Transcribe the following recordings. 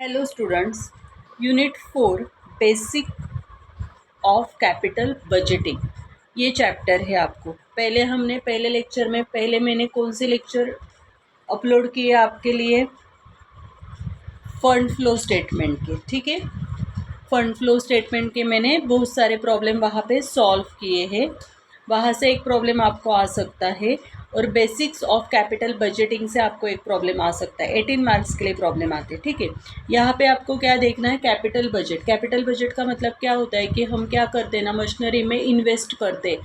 Hello students, unit 4 basic of capital budgeting ये chapter है। आपको पहले लेक्चर में मैंने कौन से लेक्चर अपलोड किए आपके लिए, फंड फ्लो स्टेटमेंट के। ठीक है, फंड फ्लो स्टेटमेंट के मैंने बहुत सारे प्रॉब्लम वहाँ पे सॉल्व किए हैं। वहाँ से एक प्रॉब्लम आपको आ सकता है और बेसिक्स ऑफ कैपिटल बजटिंग से आपको एक प्रॉब्लम आ सकता है। 18 मार्क्स के लिए प्रॉब्लम आते हैं। ठीक है, यहाँ पे आपको क्या देखना है, कैपिटल बजट। कैपिटल बजट का मतलब क्या होता है कि हम क्या करते हैं ना, मशीनरी में इन्वेस्ट करते हैं।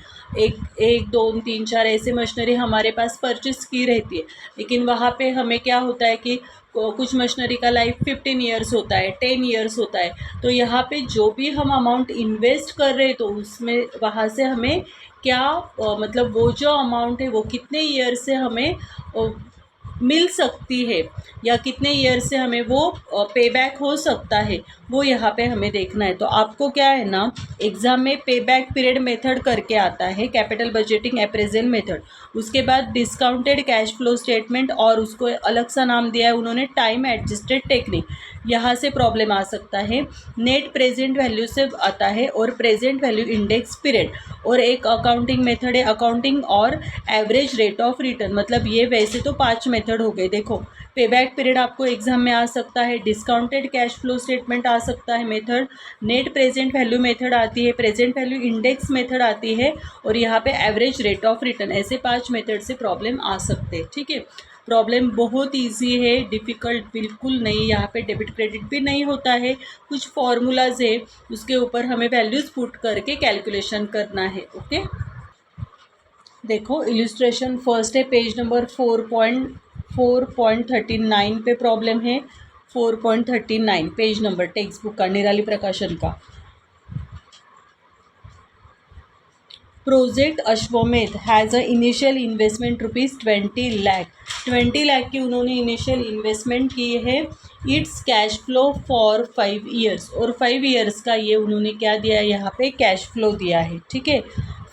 एक दो तीन चार ऐसे मशीनरी हमारे पास परचेस की रहती है, लेकिन वहाँ पे हमें क्या होता है कि कुछ मशीनरी का लाइफ 15 ईयर्स होता है, 10 ईयर्स होता है। तो यहाँ पे जो भी हम अमाउंट इन्वेस्ट कर रहे हैं तो उसमें वहाँ से हमें क्या मतलब वो जो अमाउंट है वो कितने ईयर से हमें मिल सकती है या कितने ईयर से हमें वो पे बैक हो सकता है, वो यहाँ पे हमें देखना है। तो आपको क्या है ना, एग्ज़ाम में पे बैक पीरियड मेथड करके आता है, कैपिटल बजटिंग अप्रेजल मेथड। उसके बाद डिस्काउंटेड कैश फ्लो स्टेटमेंट और उसको अलग सा नाम दिया है उन्होंने, टाइम एडजस्टेड टेक्निक। यहाँ से प्रॉब्लम आ सकता है। नेट प्रेजेंट वैल्यू से आता है और प्रेजेंट वैल्यू इंडेक्स पीरियड, और एक अकाउंटिंग मेथड है अकाउंटिंग और एवरेज रेट ऑफ रिटर्न। मतलब ये वैसे तो 5 मेथड हो गए। देखो, पे बैक पीरियड आपको एग्जाम में आ सकता है, डिस्काउंटेड कैश फ्लो स्टेटमेंट आ सकता है method, net present value method आती है, प्रेजेंट वैल्यू इंडेक्स मेथड आती है, और यहाँ पे एवरेज रेट ऑफ रिटर्न। ऐसे 5 मेथड से प्रॉब्लम आ सकते हैं। ठीक है, प्रॉब्लम बहुत इजी है, डिफ़िकल्ट बिल्कुल नहीं। यहाँ पे डेबिट क्रेडिट भी नहीं होता है, कुछ फॉर्मूलाज है, उसके ऊपर हमें वैल्यूज़ पुट करके कैलकुलेशन करना है। ओके, देखो इलिस्ट्रेशन फर्स्ट है, पेज नंबर 4.39 पे प्रॉब्लम है। 4.39 पेज नंबर टेक्स्ट बुक का, निराली प्रकाशन का। प्रोजेक्ट अश्वमेध has a initial investment ₹20 lakh. 20 lakh की उन्होंने इनिशियल इन्वेस्टमेंट की है। It's cash flow for 5 years, और 5 ईयर्स का ये उन्होंने क्या दिया है, यहाँ पे कैश फ्लो दिया है। ठीक है,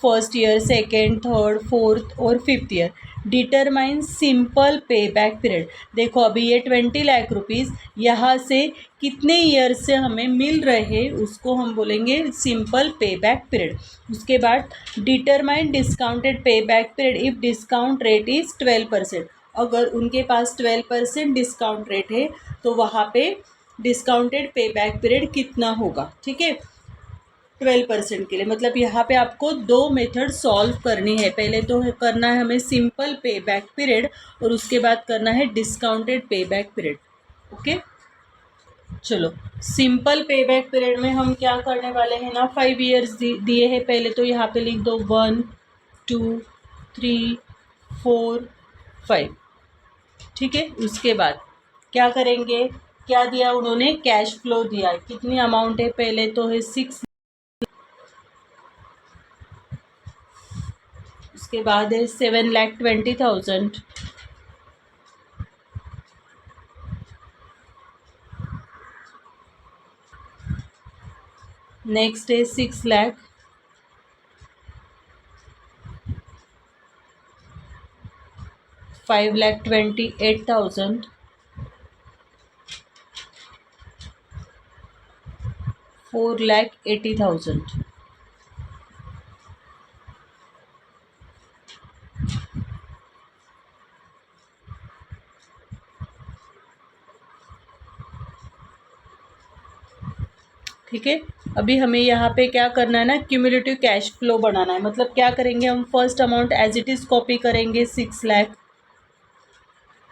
first year, second, third, fourth और फिफ्थ ईयर। डिटरमाइन सिंपल पे बैक पीरियड। देखो अभी ये 20 लाख रुपीज़ यहाँ से कितने ईयर से हमें मिल रहे, उसको हम बोलेंगे सिंपल पे बैक पीरियड। उसके बाद determine discounted pay back period if discount rate is 12%। अगर उनके पास 12% डिस्काउंट रेट है तो वहाँ पे डिस्काउंटेड पे बैक पीरियड कितना होगा। ठीक है, 12% के लिए। मतलब यहाँ पे आपको 2 मेथड सॉल्व करनी है। पहले तो करना है हमें सिंपल पे बैक पीरियड, और उसके बाद करना है discounted pay back period. Okay, चलो सिंपल पे बैक पीरियड में हम क्या करने वाले हैं ना, 5 ईयर्स दिए हैं। पहले तो यहाँ पे लिख दो 1 2 3 4 5। ठीक है, उसके बाद क्या करेंगे, क्या दिया उन्होंने, कैश फ्लो दिया है। कितनी अमाउंट है, पहले तो है 6, उसके बाद है 7,20,000, नेक्स्ट है 6 लाख, 5,28,000, 4,80,000। ठीक है, अभी हमें यहाँ पे क्या करना है ना, क्यूमुलेटिव कैश फ्लो बनाना है। मतलब क्या करेंगे हम, first amount as it is copy करेंगे 6 लाख।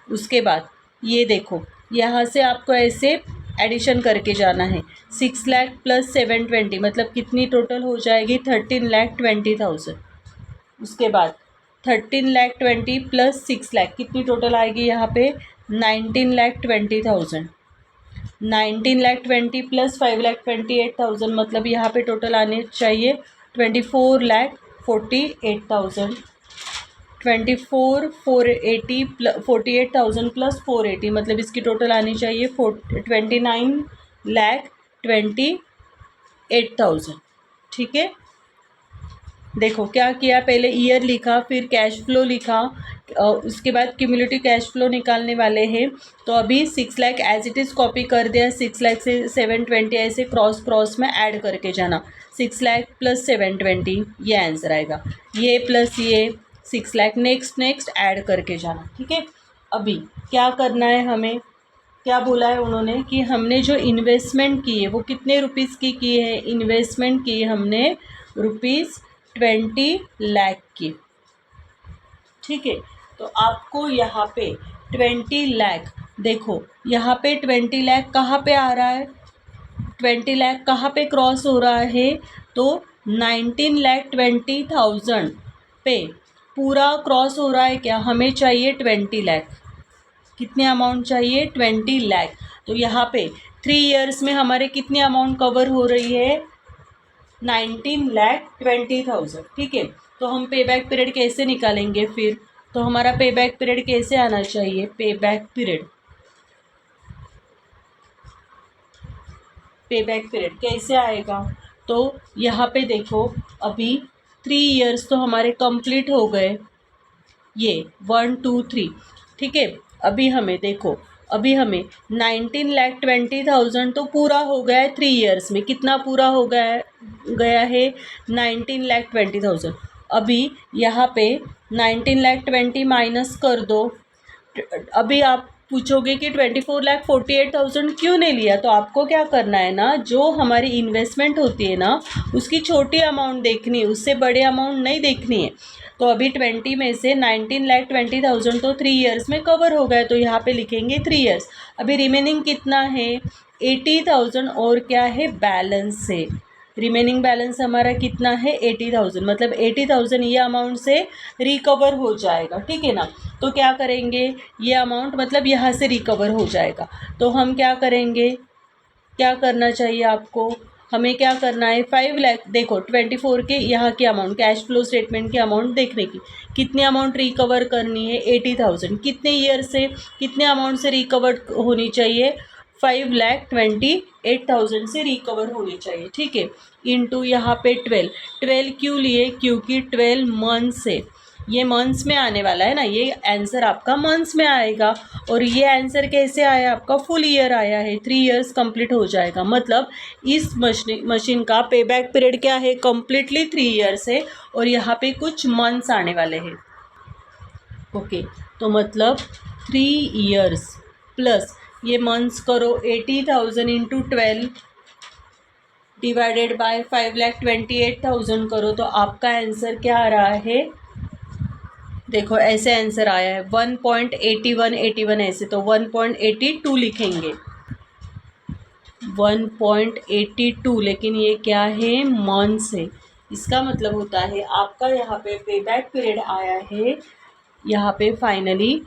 उसके बाद ये देखो, यहाँ से आपको ऐसे एडिशन करके जाना है। 6 लाख प्लस 720 मतलब कितनी टोटल हो जाएगी, 13,20,000। उसके बाद 13,20,000 प्लस 6 लाख कितनी टोटल आएगी यहाँ पे, 19,20,000। 19,20,000 प्लस 5,28,000 मतलब यहाँ पे टोटल आने चाहिए 24,48,000। 48,000 प्लस 480 मतलब इसकी टोटल आनी चाहिए 29,28,000। ठीक है, देखो क्या किया, पहले ईयर लिखा, फिर कैश फ्लो लिखा, उसके बाद क्यूमुलेटिव कैश फ्लो निकालने वाले हैं। तो अभी 6 lakh as it is copy कर दिया, 6 लाख से 720 ऐसे क्रॉस क्रॉस में ऐड करके जाना। 6 लाख प्लस 720 ये आंसर आएगा, ये प्लस ये 6 लाख, नेक्स्ट नेक्स्ट ऐड करके जाना। ठीक है, अभी क्या करना है हमें, क्या बोला है उन्होंने कि हमने जो इन्वेस्टमेंट की है वो कितने रुपीज़ की है, इन्वेस्टमेंट की हमने ₹20 लाख की। ठीक है, तो आपको यहाँ पे 20 लाख, देखो यहाँ पे 20 लाख कहाँ पे आ रहा है, 20 लाख कहाँ पे क्रॉस हो रहा है, तो 19,20,000 पे पूरा क्रॉस हो रहा है क्या, हमें चाहिए 20 लाख। कितने अमाउंट चाहिए, 20 लाख। तो यहाँ पे 3 इयर्स में हमारे कितनी अमाउंट कवर हो रही है, 19,20,000। ठीक है, तो हम पे बैक पीरियड कैसे निकालेंगे फिर, तो हमारा पे बैक पीरियड कैसे आना चाहिए, पे बैक पीरियड कैसे आएगा, तो यहाँ पे देखो अभी 3 इयर्स तो हमारे कंप्लीट हो गए, ये 1 2 3। ठीक है, अभी हमें देखो, अभी हमें 19,20,000 तो पूरा हो गया है 3 इयर्स में, कितना पूरा हो गया है 19,20,000। अभी यहाँ पे 19,20,000 माइनस कर दो। अभी आप पूछोगे कि 24,48,000 क्यों नहीं लिया, तो आपको क्या करना है ना, जो हमारी इन्वेस्टमेंट होती है ना उसकी छोटी अमाउंट देखनी है, उससे बड़े अमाउंट नहीं देखनी है। तो अभी 20 में से 19,20,000 तो 3 इयर्स में कवर हो गए, तो यहाँ पे लिखेंगे 3 इयर्स। अभी रिमेनिंग कितना है, 80,000 और क्या है, बैलेंस है। रिमेनिंग बैलेंस हमारा कितना है, 80,000, मतलब 80,000 ये अमाउंट से रिकवर हो जाएगा। ठीक है ना, तो क्या करेंगे, ये अमाउंट मतलब यहाँ से रिकवर हो जाएगा। तो हम क्या करेंगे, क्या करना चाहिए आपको, हमें क्या करना है, 5 लाख, देखो 24 के यहाँ की अमाउंट, कैश फ्लो स्टेटमेंट की अमाउंट देखने की, कितनी अमाउंट रिकवर करनी है, 80,000, कितने ईयर से कितने अमाउंट से रिकवर होनी चाहिए, 5,28,000 से रिकवर होनी चाहिए। ठीक है, इंटू यहाँ पे 12 क्यों लिए, क्योंकि 12 मंथ्स है, ये मंथ्स में आने वाला है ना, ये आंसर आपका मंथ्स में आएगा। और ये आंसर कैसे आया, आपका फुल ईयर आया है, 3 इयर्स कंप्लीट हो जाएगा, मतलब इस मशीन का पे बैक पीरियड क्या है, कम्प्लीटली 3 इयर्स है, और यहाँ पे कुछ मंथ्स आने वाले हैं। ओके, तो मतलब 3 इयर्स प्लस ये मंथ्स करो, 80,000 इंटू 12 डिवाइडेड बाय 5,28,000 करो, तो आपका आंसर क्या आ रहा है, देखो ऐसे आंसर आया है 1.8181 ऐसे, तो 1.82 लिखेंगे, 1.82, लेकिन ये क्या है, मंथ्स है। इसका मतलब होता है आपका यहाँ पे पे बैक पीरियड आया है, यहाँ पे फाइनली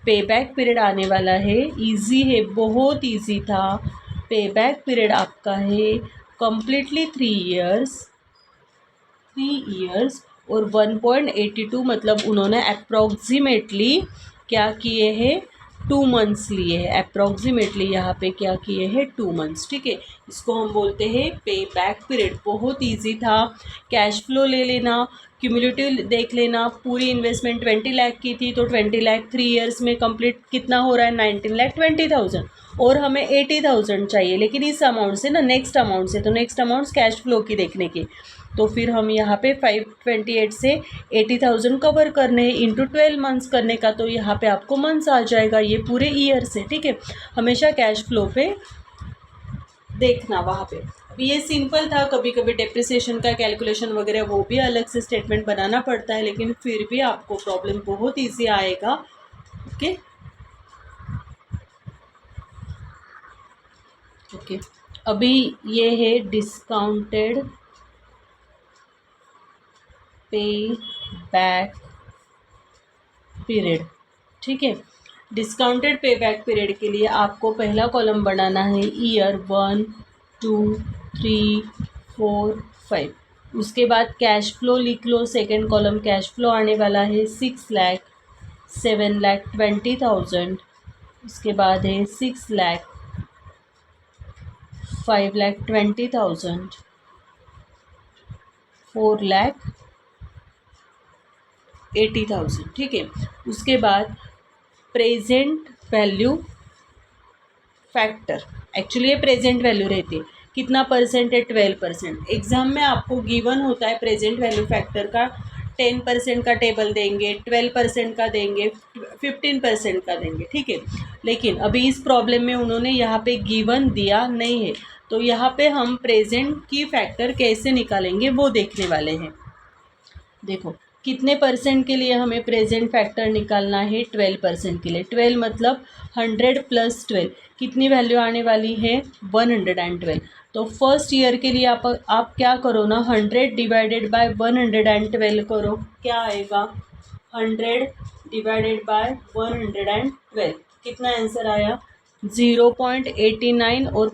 पे बैक पीरियड आने वाला है, इजी है, बहुत इजी था। पे बैक पीरियड आपका है कम्प्लीटली 3 इयर्स और 1.82, मतलब उन्होंने अप्रॉक्सीमेटली क्या किए हैं, 2 मंथ्स लिए हैं, अप्रॉक्सीमेटली यहाँ पे क्या किए हैं, 2 मंथ्स। ठीक है, इसको हम बोलते हैं पे बैक पीरियड। बहुत इजी था, कैश फ्लो ले लेना, क्यूमुलेटिव देख लेना, पूरी इन्वेस्टमेंट 20 लाख की थी, तो 20 लाख 3 इयर्स में कंप्लीट कितना हो रहा है, 19,20,000, और हमें 80,000 चाहिए, लेकिन इस अमाउंट से ना, नेक्स्ट अमाउंट से, तो नेक्स्ट अमाउंट कैश फ्लो की देखने की, तो फिर हम यहाँ पे 528 से 80,000 कवर करने हैं, इंटू 12 मंथ्स करने का, तो यहाँ पे आपको मंथ्स आ जाएगा, ये पूरे ईयर से। ठीक है, हमेशा कैश फ्लो पे देखना वहाँ पे। अभी ये सिंपल था, कभी कभी डेप्रिसिएशन का कैलकुलेशन वगैरह वो भी अलग से स्टेटमेंट बनाना पड़ता है, लेकिन फिर भी आपको प्रॉब्लम बहुत ईजी आएगा। ओके ओके, अभी ये है डिस्काउंटेड पे बैक पीरियड। ठीक है, डिस्काउंटेड पे बैक पीरियड के लिए आपको पहला कॉलम बनाना है ईयर 1 2 3 4 5, उसके बाद कैश फ्लो लिख लो, सेकेंड कॉलम कैश फ्लो आने वाला है 6 लाख 7,20,000, उसके बाद है 6 लाख 5,20,000, 4 लाख 80,000, ठीक है। उसके बाद प्रेजेंट वैल्यू फैक्टर, एक्चुअली ये प्रेजेंट वैल्यू रहती है, कितना परसेंट है? 12%। एग्जाम में आपको गिवन होता है प्रेजेंट वैल्यू फैक्टर का 10% का टेबल देंगे, 12% का देंगे, 15% का देंगे, ठीक है। लेकिन अभी इस प्रॉब्लम में उन्होंने यहाँ पे गिवन दिया नहीं है, तो यहाँ पे हम प्रेजेंट की फैक्टर कैसे निकालेंगे वो देखने वाले हैं। देखो कितने परसेंट के लिए हमें प्रेजेंट फैक्टर निकालना है? 12% के लिए। 12 मतलब 100 + 12, कितनी वैल्यू आने वाली है? 112। तो फर्स्ट ईयर के लिए आप क्या करो ना, 100 डिवाइडेड बाय 112 करो, क्या आएगा? 100 डिवाइडेड बाय 112, कितना आंसर आया? 0.89। और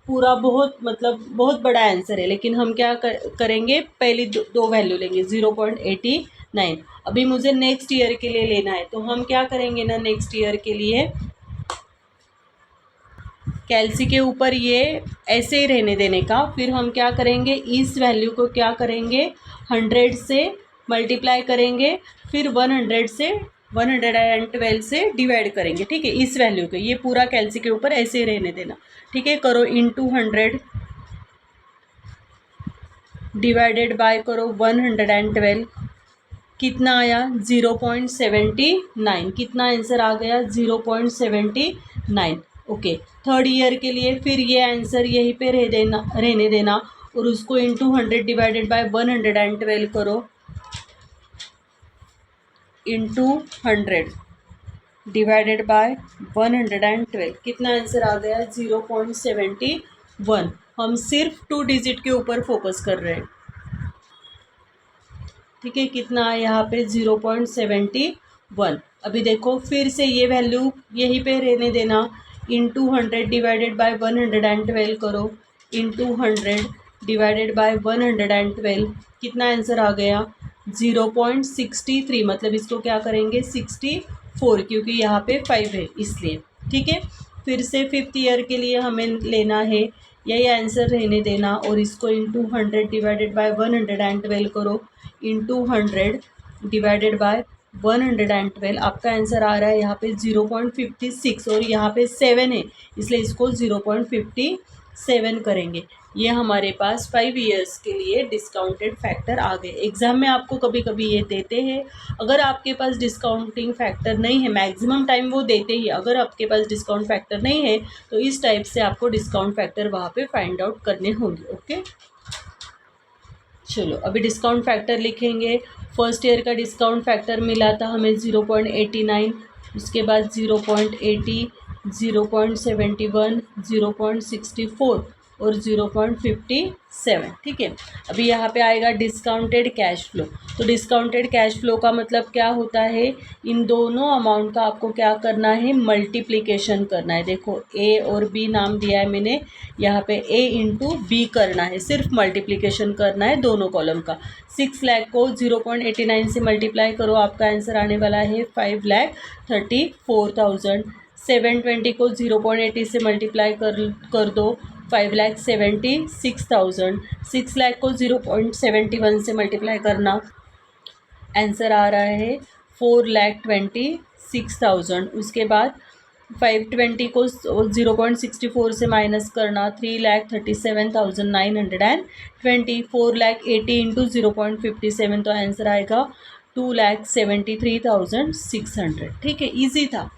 पूरा बहुत मतलब बहुत बड़ा आंसर है, लेकिन हम क्या करेंगे, पहली दो वैल्यू लेंगे, 0.89। अभी मुझे नेक्स्ट ईयर के लिए लेना है, तो हम क्या करेंगे ना, नेक्स्ट ईयर के लिए कैलसी के ऊपर ये ऐसे ही रहने देने का, फिर हम क्या करेंगे, इस वैल्यू को क्या करेंगे, 100 से मल्टीप्लाई करेंगे, फिर 100 से 112 से डिवाइड करेंगे, ठीक है, इस वैल्यू को। ये पूरा कैलसी के ऊपर ऐसे ही रहने देना, ठीक है। करो इंटू 100 डिवाइडेड बाय करो 112, कितना आया? 0.79। कितना आंसर आ गया? 0.79। ओके, थर्ड ईयर के लिए फिर ये आंसर यहीं पे रहने देना और उसको इंटू 100 डिवाइडेड बाय 112 करो, इंटू 100 डिवाइडेड बाय 112, कितना आंसर आ गया? 0.71। हम सिर्फ 2 डिजिट के ऊपर फोकस कर रहे हैं, ठीक है। कितना है यहाँ पे? 0.71। अभी देखो फिर से ये वैल्यू यहीं पे रहने देना, इंटू 100 डिवाइडेड बाय 112 करो, इंटू 100 डिवाइडेड बाय 112, कितना आंसर आ गया? 0.63। मतलब इसको क्या करेंगे? 64, क्योंकि यहाँ पे 5 है इसलिए, ठीक है। फिर से फिफ्थ ईयर के लिए हमें लेना है, यही आंसर रहने देना और इसको इंटू 100 डिवाइडेड बाय 112 करो, इंटू 100 डिवाइडेड बाय 112। आपका आंसर आ रहा है यहाँ पे 0.56 और यहाँ पे 7 है, इसलिए इसको 0.57 करेंगे। ये हमारे पास 5 इयर्स के लिए डिस्काउंटेड फैक्टर आ गए। एग्जाम में आपको कभी कभी ये देते हैं, अगर आपके पास डिस्काउंटिंग फैक्टर नहीं है, मैक्सिमम टाइम वो देते ही, अगर आपके पास डिस्काउंट फैक्टर नहीं है तो इस टाइप से आपको डिस्काउंट फैक्टर वहाँ पे फाइंड आउट करने होंगे। ओके, चलो अभी डिस्काउंट फैक्टर लिखेंगे। फर्स्ट ईयर का डिस्काउंट फैक्टर मिला था हमें 0.89, उसके बाद 0.80, 0.71, 0.64 और 0.57, ठीक है। अभी यहाँ पे आएगा डिस्काउंटेड कैश फ्लो। तो डिस्काउंटेड कैश फ्लो का मतलब क्या होता है, इन दोनों अमाउंट का आपको क्या करना है, मल्टीप्लिकेशन करना है। देखो ए और बी नाम दिया है मैंने, यहाँ पे ए इंटू बी करना है, सिर्फ मल्टीप्लिकेशन करना है दोनों कॉलम का। 6 लाख को 0.89 से मल्टीप्लाई करो, आपका आंसर आने वाला है 5,34,000। 720 को 0.80 से मल्टीप्लाई कर दो, 5,76,000। 6 लाख को 0.71 से मल्टीप्लाई करना, आंसर आ रहा है 4,26,000। उसके बाद 520 को 0.64 से माइनस करना, 3,37,920। 4,80,000 इंटू 0.57, तो आंसर आएगा 2,73,600, ठीक है। इजी था,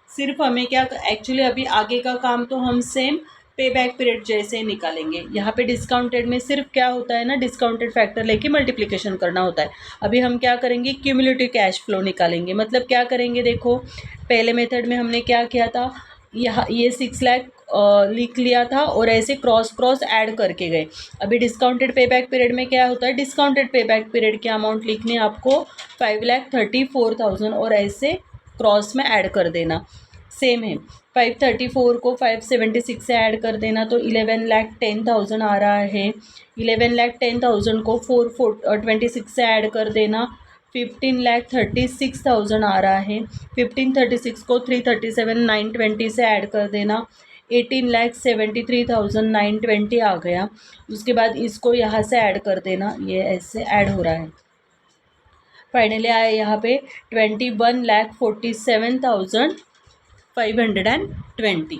सिर्फ हमें क्या एक्चुअली अभी आगे का काम तो हम सेम पे बैक पीरियड जैसे ही निकालेंगे। यहाँ पे डिस्काउंटेड में सिर्फ क्या होता है ना, डिस्काउंटेड फैक्टर लेके मल्टीप्लिकेशन करना होता है। अभी हम क्या करेंगे, क्यूमुलेटिव कैश फ्लो निकालेंगे। मतलब क्या करेंगे, देखो पहले मेथड में हमने क्या किया था, यहाँ ये 6 लाख लिख लिया था और ऐसे क्रॉस क्रॉस ऐड करके गए। अभी डिस्काउंटेड पे बैक पीरियड में क्या होता है, डिस्काउंटेड पे बैक पीरियड के अमाउंट लिखने आपको 5,34,000 और ऐसे क्रॉस में ऐड कर देना, सेम है। 534 को 576 से ऐड कर देना, तो 11,10,000 आ रहा है। 11,10,000 को 426 से ऐड कर देना, 15,36,000 आ रहा है। 1536 को 337,920 से ऐड कर देना, 18,73,920 आ गया। उसके बाद इसको यहाँ से ऐड कर देना, ये ऐसे ऐड हो रहा है। फाइनली आया यहाँ पे 21,47,520।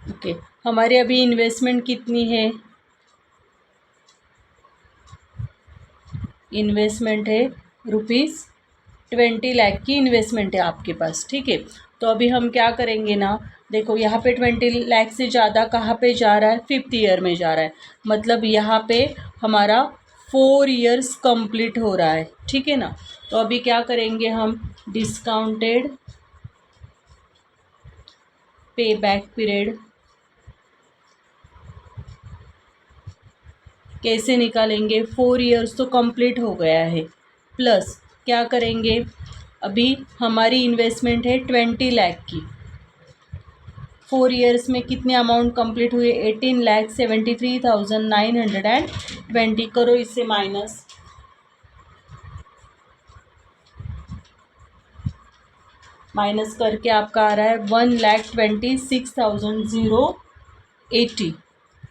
ओके, हमारी अभी इन्वेस्टमेंट कितनी है? इन्वेस्टमेंट है ₹20 लाख की इन्वेस्टमेंट है आपके पास, ठीक है। तो अभी हम क्या करेंगे ना, देखो यहाँ पे 20 लाख से ज़्यादा कहाँ पे जा रहा है? 5th ईयर में जा रहा है, मतलब यहाँ पे हमारा 4 इयर्स कंप्लीट हो रहा है, ठीक है ना। तो अभी क्या करेंगे हम, डिस्काउंटेड पे बैक पीरियड कैसे निकालेंगे? 4 इयर्स तो कंप्लीट हो गया है, प्लस क्या करेंगे, अभी हमारी इन्वेस्टमेंट है 20 लाख की, 4 इयर्स में कितने अमाउंट कंप्लीट हुए? 18,73,920। करो इससे माइनस करके आपका आ रहा है 1,26,080,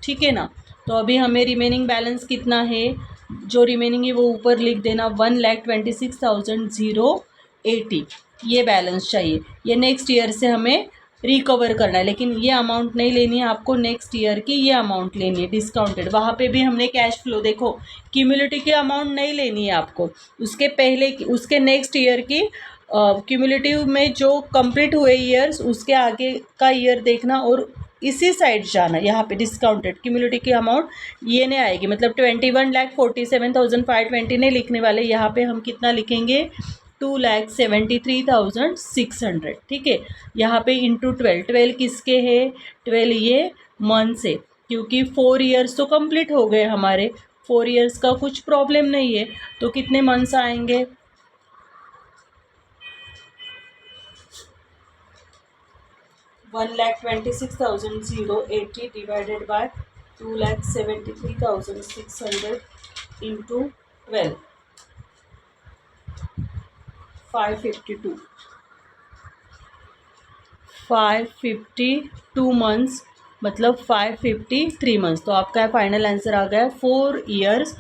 ठीक है ना। तो अभी हमें रिमेनिंग बैलेंस कितना है, जो रिमेनिंग है वो ऊपर लिख देना, 1,26,080 ये बैलेंस चाहिए। ये नेक्स्ट ईयर से हमें रिकवर करना है, लेकिन ये अमाउंट नहीं लेनी है आपको, नेक्स्ट ईयर की ये अमाउंट लेनी है डिस्काउंटेड। वहाँ पे भी हमने कैश फ्लो, देखो क्यूमुलेटिव की अमाउंट नहीं लेनी है आपको, उसके पहले की, उसके नेक्स्ट ईयर की क्यूमुलेटिव में जो कंप्लीट हुए ईयर्स उसके आगे का ईयर देखना और इसी साइड जाना। यहाँ पे डिस्काउंटेड क्यूमुलेटिव की अमाउंट ये नहीं आएगी, मतलब 21,47,520 नहीं लिखने वाले, यहाँ पे हम कितना लिखेंगे, 2,73,600, ठीक है। यहाँ पे इंटू 12 किसके है? 12 ये मंथ्स है, क्योंकि 4 इयर्स तो कंप्लीट हो गए हमारे, 4 इयर्स का कुछ प्रॉब्लम नहीं है, तो कितने मंथ्स आएंगे? 1,26,080 डिवाइडेड बाय 2,73,600 इंटू 12, 552 मंथ्स, मतलब 553 मंथ्स। तो आपका फाइनल आंसर आ गया 4 इयर्स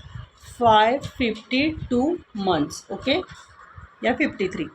552 मंथ्स, ओके, या 53।